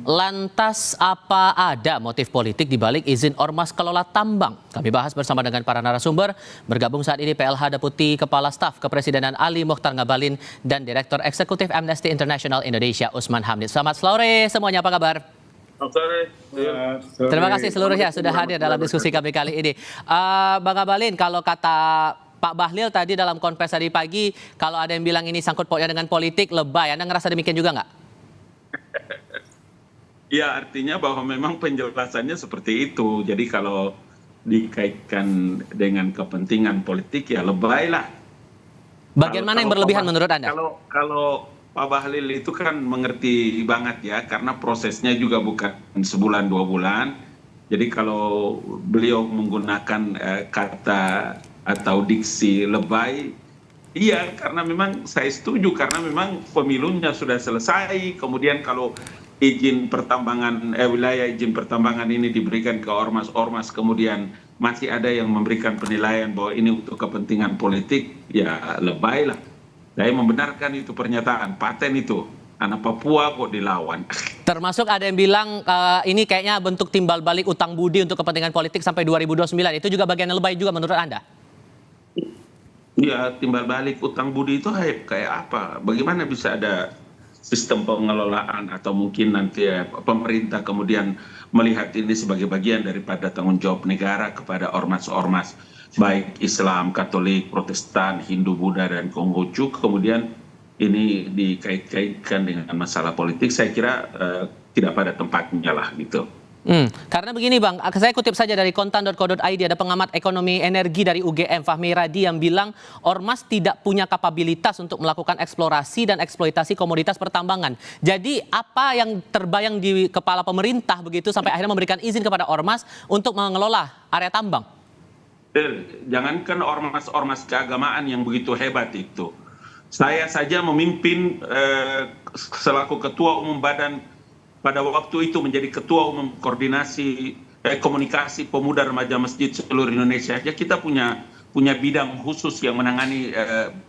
Lantas apa ada motif politik di balik izin ormas kelola tambang? Kami bahas bersama dengan para narasumber. Bergabung saat ini PLH Deputi Kepala Staf Kepresidenan Ali Mokhtar Ngabalin dan Direktur Eksekutif Amnesty International Indonesia Usman Hamid. Selamat sore semuanya, apa kabar? Selamat sore. Terima kasih seluruhnya sudah hadir dalam diskusi kami kali ini. Bang Ngabalin, kalau kata Pak Bahlil tadi dalam konferensi tadi pagi, kalau ada yang bilang ini sangkut pautnya dengan politik, lebay. Anda ngerasa demikian juga nggak? Ya, artinya bahwa memang penjelasannya seperti itu. Jadi kalau dikaitkan dengan kepentingan politik, ya lebay lah. Bagian mana yang berlebihan menurut Anda? Kalau Pak Bahlil itu kan mengerti banget ya, karena prosesnya juga bukan sebulan 2 bulan. Jadi kalau beliau menggunakan kata atau diksi lebay, iya, karena memang saya setuju, karena memang pemilunya sudah selesai. Kemudian kalau izin pertambangan, wilayah izin pertambangan ini diberikan ke ormas-ormas, kemudian masih ada yang memberikan penilaian bahwa ini untuk kepentingan politik, ya lebay lah. Saya membenarkan itu pernyataan, paten itu. Anak Papua kok dilawan. Termasuk ada yang bilang ini kayaknya bentuk timbal balik utang budi untuk kepentingan politik sampai 2029. Itu juga bagian yang lebay juga menurut Anda? Ya, timbal balik utang budi itu kayak apa? Bagaimana bisa ada sistem pengelolaan atau mungkin nanti pemerintah kemudian melihat ini sebagai bagian daripada tanggung jawab negara kepada ormas-ormas baik Islam, Katolik, Protestan, Hindu, Buddha, dan Konghucu, kemudian ini dikait-kaitkan dengan masalah politik. Saya kira tidak pada tempatnya lah gitu. Karena begini Bang, saya kutip saja dari kontan.co.id, ada pengamat ekonomi energi dari UGM, Fahmi Radi, yang bilang ormas tidak punya kapabilitas untuk melakukan eksplorasi dan eksploitasi komoditas pertambangan. Jadi apa yang terbayang di kepala pemerintah begitu sampai akhirnya memberikan izin kepada ormas untuk mengelola area tambang? Jangankan ormas-ormas keagamaan yang begitu hebat itu. Saya saja memimpin selaku Ketua Umum Badan pada waktu itu, menjadi Ketua Umum Koordinasi Komunikasi Pemuda Remaja Masjid seluruh Indonesia. Ya, kita punya bidang khusus yang menangani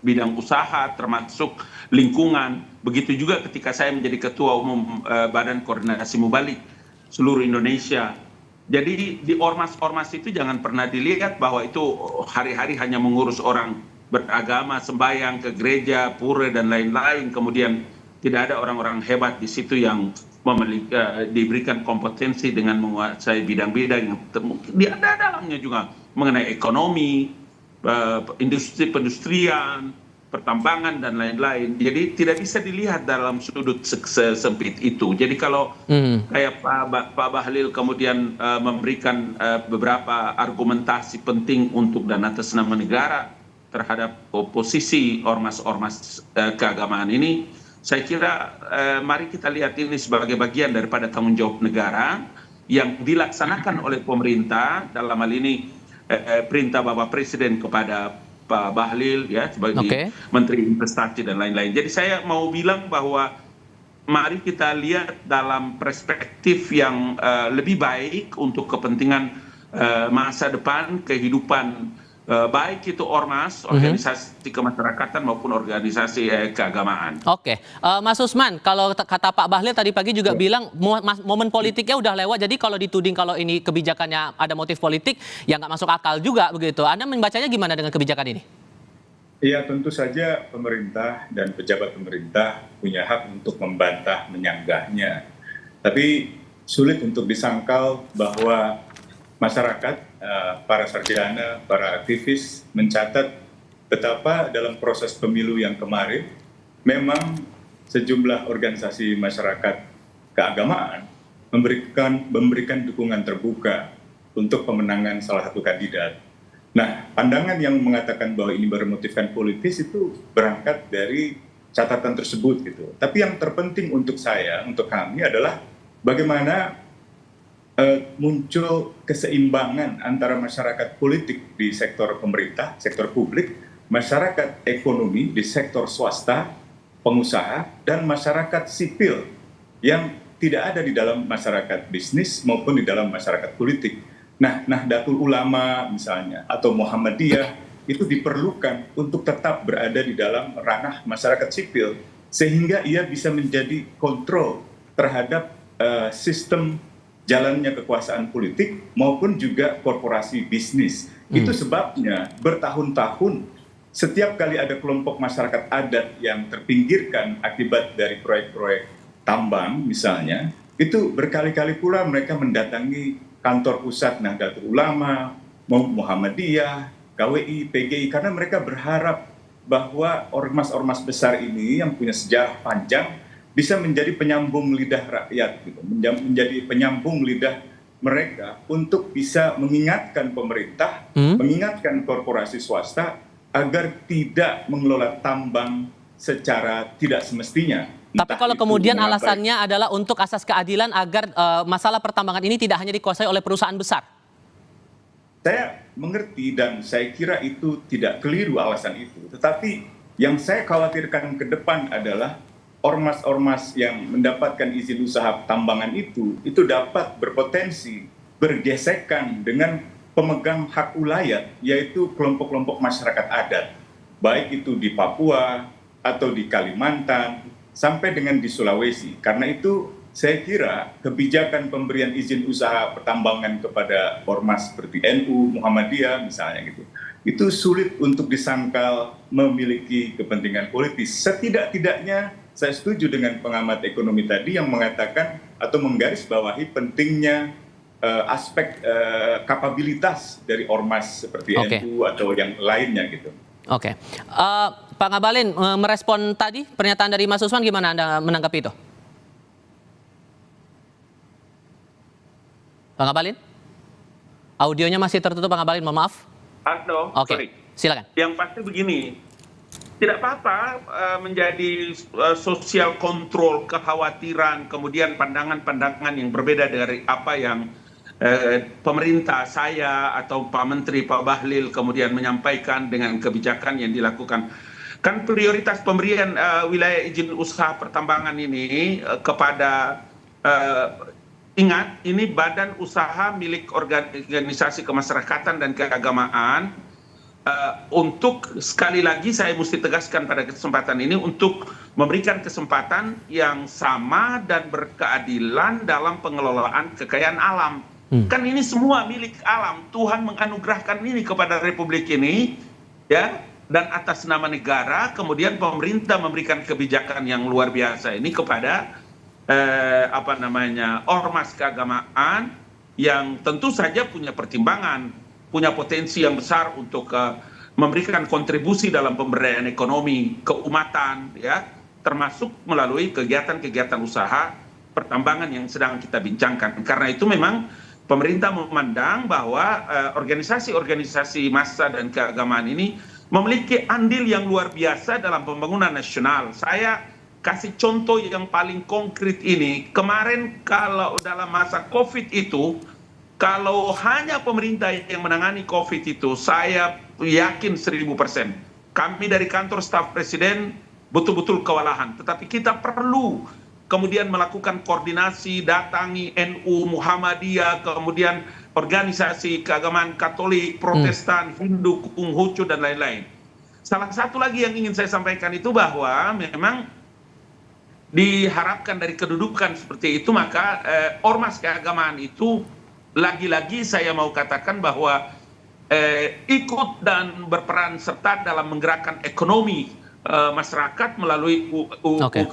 bidang usaha termasuk lingkungan. Begitu juga ketika saya menjadi Ketua Umum Badan Koordinasi Mubalik seluruh Indonesia. Jadi di ormas-ormas itu jangan pernah dilihat bahwa itu hari-hari hanya mengurus orang beragama, sembahyang ke gereja, pura dan lain-lain. Kemudian tidak ada orang-orang hebat di situ yang diberikan kompetensi dengan menguasai bidang-bidang yang dia ada dalamnya juga mengenai ekonomi, industri pendustrian, pertambangan dan lain-lain. Jadi tidak bisa dilihat dalam sudut sempit itu. Jadi kalau kayak Pak Bahlil kemudian memberikan beberapa argumentasi penting untuk dan atas nama negara terhadap oposisi ormas-ormas keagamaan ini, saya kira mari kita lihat ini sebagai bagian daripada tanggung jawab negara yang dilaksanakan oleh pemerintah, dalam hal ini perintah Bapak Presiden kepada Pak Bahlil ya sebagai Menteri Investasi dan lain-lain. Jadi saya mau bilang bahwa mari kita lihat dalam perspektif yang lebih baik untuk kepentingan masa depan kehidupan baik itu ormas, organisasi kemasyarakatan maupun organisasi keagamaan. Mas Usman, kalau kata Pak Bahlil tadi pagi juga bilang momen politiknya udah lewat, jadi kalau dituding kalau ini kebijakannya ada motif politik, ya nggak masuk akal juga begitu. Anda membacanya gimana dengan kebijakan ini? Iya, tentu saja pemerintah dan pejabat pemerintah punya hak untuk membantah, menyanggahnya. Tapi sulit untuk disangkal bahwa masyarakat, para sarjana, para aktivis mencatat betapa dalam proses pemilu yang kemarin memang sejumlah organisasi masyarakat keagamaan memberikan dukungan terbuka untuk pemenangan salah satu kandidat. Nah, pandangan yang mengatakan bahwa ini bermotifkan politis itu berangkat dari catatan tersebut gitu. Tapi yang terpenting untuk saya, untuk kami adalah bagaimana muncul keseimbangan antara masyarakat politik di sektor pemerintah, sektor publik, masyarakat ekonomi di sektor swasta, pengusaha, dan masyarakat sipil yang tidak ada di dalam masyarakat bisnis maupun di dalam masyarakat politik. Nah, Nahdlatul Ulama misalnya atau Muhammadiyah itu diperlukan untuk tetap berada di dalam ranah masyarakat sipil sehingga ia bisa menjadi kontrol terhadap sistem jalannya kekuasaan politik maupun juga korporasi bisnis. Itu sebabnya bertahun-tahun setiap kali ada kelompok masyarakat adat yang terpinggirkan akibat dari proyek-proyek tambang misalnya, itu berkali-kali pula mereka mendatangi kantor pusat Nahdlatul Ulama, Muhammadiyah, KWI, PGI, karena mereka berharap bahwa ormas-ormas besar ini yang punya sejarah panjang bisa menjadi penyambung lidah rakyat, gitu, menjadi penyambung lidah mereka untuk bisa mengingatkan pemerintah, mengingatkan korporasi swasta agar tidak mengelola tambang secara tidak semestinya. Tapi kalau kemudian alasannya adalah untuk asas keadilan agar masalah pertambangan ini tidak hanya dikuasai oleh perusahaan besar. Saya mengerti dan saya kira itu tidak keliru alasan itu. Tetapi yang saya khawatirkan ke depan adalah ormas-ormas yang mendapatkan izin usaha tambangan itu dapat berpotensi bergesekan dengan pemegang hak ulayat, yaitu kelompok-kelompok masyarakat adat. Baik itu di Papua atau di Kalimantan, sampai dengan di Sulawesi. Karena itu saya kira kebijakan pemberian izin usaha pertambangan kepada ormas seperti NU, Muhammadiyah misalnya gitu, itu sulit untuk disangkal memiliki kepentingan politis. Setidak-tidaknya saya setuju dengan pengamat ekonomi tadi yang mengatakan atau menggarisbawahi pentingnya aspek kapabilitas dari ormas seperti NU atau yang lainnya gitu. Oke. Pak Ngabalin, merespon tadi pernyataan dari Mas Usman, gimana Anda menanggapi itu? Pak Ngabalin? Audionya masih tertutup, Pak Ngabalin, mohon maaf. Halo, Oke, silakan. Yang pasti begini, tidak apa-apa menjadi sosial kontrol, kekhawatiran, kemudian pandangan-pandangan yang berbeda dari apa yang pemerintah, saya, atau Pak Menteri, Pak Bahlil kemudian menyampaikan dengan kebijakan yang dilakukan. Kan prioritas pemberian wilayah izin usaha pertambangan ini kepada ingat, ini badan usaha milik organisasi kemasyarakatan dan keagamaan, untuk sekali lagi saya mesti tegaskan pada kesempatan ini untuk memberikan kesempatan yang sama dan berkeadilan dalam pengelolaan kekayaan alam. Kan ini semua milik alam, Tuhan menganugerahkan ini kepada Republik ini, ya, dan atas nama negara kemudian pemerintah memberikan kebijakan yang luar biasa ini kepada ormas keagamaan yang tentu saja punya pertimbangan, punya potensi yang besar untuk memberikan kontribusi dalam pemberdayaan ekonomi keumatan, ya, termasuk melalui kegiatan-kegiatan usaha pertambangan yang sedang kita bincangkan. Karena itu memang pemerintah memandang bahwa organisasi-organisasi massa dan keagamaan ini memiliki andil yang luar biasa dalam pembangunan nasional. Saya kasih contoh yang paling konkret ini. Kemarin kalau dalam masa COVID itu, kalau hanya pemerintah yang menangani COVID itu, saya yakin 1000%. Kami dari kantor staf presiden betul-betul kewalahan. Tetapi kita perlu kemudian melakukan koordinasi, datangi NU, Muhammadiyah, kemudian organisasi keagamaan Katolik, Protestan, Hindu, Konghucu, dan lain-lain. Salah satu lagi yang ingin saya sampaikan itu bahwa memang diharapkan dari kedudukan seperti itu, maka ormas keagamaan itu lagi-lagi saya mau katakan bahwa ikut dan berperan serta dalam menggerakkan ekonomi masyarakat melalui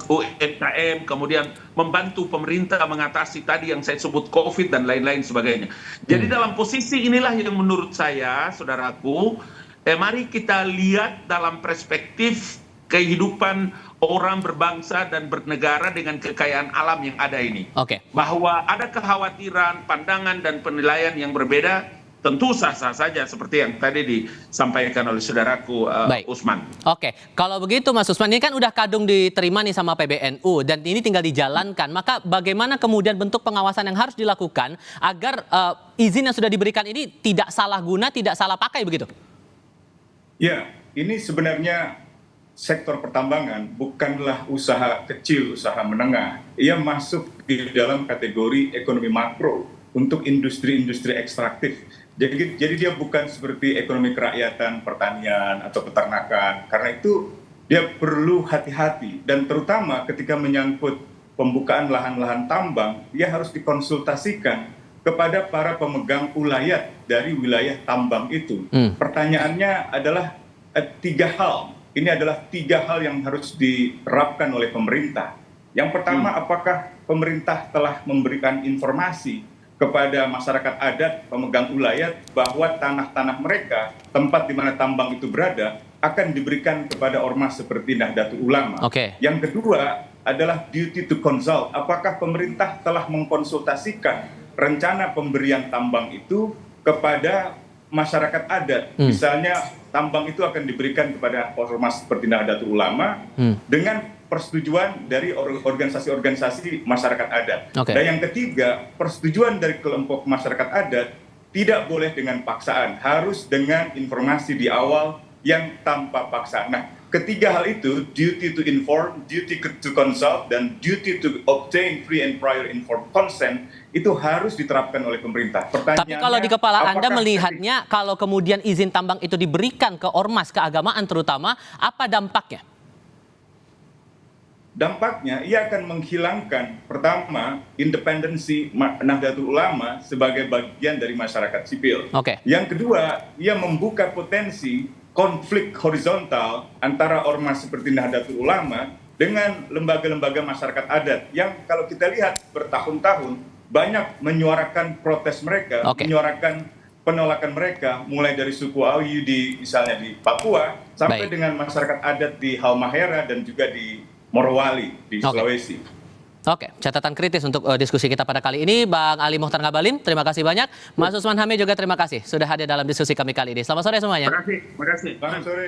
UMKM, kemudian membantu pemerintah mengatasi tadi yang saya sebut COVID dan lain-lain sebagainya. Jadi dalam posisi inilah yang menurut saya, saudaraku, mari kita lihat dalam perspektif kehidupan orang berbangsa dan bernegara dengan kekayaan alam yang ada ini. Bahwa ada kekhawatiran, pandangan, dan penilaian yang berbeda, tentu sah-sah saja seperti yang tadi disampaikan oleh saudaraku Usman. Oke, kalau begitu Mas Usman, ini kan udah kadung diterima nih sama PBNU dan ini tinggal dijalankan. Maka bagaimana kemudian bentuk pengawasan yang harus dilakukan agar izin yang sudah diberikan ini tidak salah guna, tidak salah pakai begitu? Ya, ini sebenarnya sektor pertambangan bukanlah usaha kecil, usaha menengah. Ia masuk di dalam kategori ekonomi makro untuk industri-industri ekstraktif. Jadi dia bukan seperti ekonomi kerakyatan, pertanian, atau peternakan. Karena itu dia perlu hati-hati. Dan terutama ketika menyangkut pembukaan lahan-lahan tambang, dia harus dikonsultasikan kepada para pemegang ulayat dari wilayah tambang itu. Pertanyaannya adalah tiga hal. Ini adalah tiga hal yang harus diterapkan oleh pemerintah. Yang pertama, apakah pemerintah telah memberikan informasi kepada masyarakat adat pemegang ulayat bahwa tanah-tanah mereka, tempat di mana tambang itu berada, akan diberikan kepada ormas seperti Nahdlatul Ulama. Yang kedua adalah duty to consult. Apakah pemerintah telah mengkonsultasikan rencana pemberian tambang itu kepada masyarakat adat? Misalnya tambang itu akan diberikan kepada ormas seperti Nahdlatul Ulama dengan persetujuan dari organisasi-organisasi masyarakat adat. Dan yang ketiga, persetujuan dari kelompok masyarakat adat tidak boleh dengan paksaan, harus dengan informasi di awal yang tanpa paksaan. Nah, ketiga hal itu, duty to inform, duty to consult, dan duty to obtain free and prior informed consent, itu harus diterapkan oleh pemerintah. Tapi kalau di kepala Anda melihatnya, kalau kemudian izin tambang itu diberikan ke ormas keagamaan terutama, apa dampaknya? Dampaknya, ia akan menghilangkan, pertama, independensi Nahdlatul Ulama sebagai bagian dari masyarakat sipil. Yang kedua, ia membuka potensi konflik horizontal antara ormas seperti Nahdlatul Ulama dengan lembaga-lembaga masyarakat adat yang kalau kita lihat bertahun-tahun banyak menyuarakan protes mereka, menyuarakan penolakan mereka, mulai dari suku Ayu misalnya di Papua, sampai dengan masyarakat adat di Halmahera dan juga di Morowali di Sulawesi. Catatan kritis untuk diskusi kita pada kali ini. Bang Ali Mokhtar Ngabalin, terima kasih banyak. Mas Usman Hamid juga terima kasih sudah hadir dalam diskusi kami kali ini. Selamat sore semuanya. Terima kasih. Selamat sore.